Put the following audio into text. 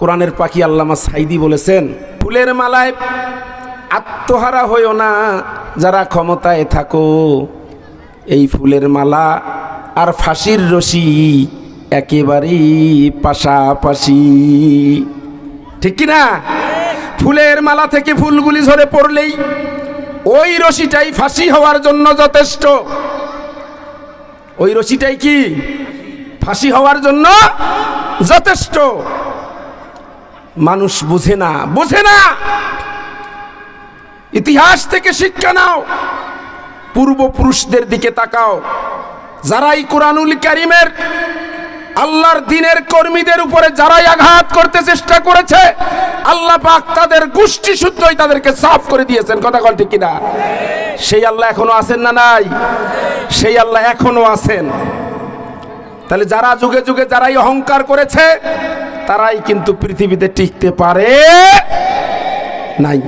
কোরআনের পাখি আল্লামা সাইদি বলেছেন, ফুলের মালায় আত্মহারা হইও না যারা ক্ষমতায় থাকো, এই ফুলের মালা আর ফাঁসির রশি একেবারেই পাশাপাশি। ঠিক কি না? ফুলের মালা থেকে ফুলগুলি ঝরে পড়লেই ওই রশিটাই ফাঁসি হওয়ার জন্য যথেষ্ট। ওই রশিটাই কি ফাঁসি হওয়ার জন্য যথেষ্ট। মানুষ বুঝে না, বুঝে না। ইতিহাস থেকে শিক্ষা নাও, পূর্বপুরুষদের দিকে তাকাও, যারাই কোরআনুল কারীমের আল্লাহর দ্বীনের কর্মীদের উপরে যারাই আঘাত করতে চেষ্টা করেছে, আল্লাহ পাক তাদের গোষ্ঠী শুদ্ধই তাদেরকে সাফ করে দিয়েছেন। কথা বল ঠিক কিনা? সেই আল্লাহ এখনো আছেন না নাই? সেই আল্লাহ এখনো আছেন। তাহলে যারা যুগে যুগে যারাই অহংকার করেছে তারাই কিন্তু পৃথিবীতে টিকতে পারে নাই।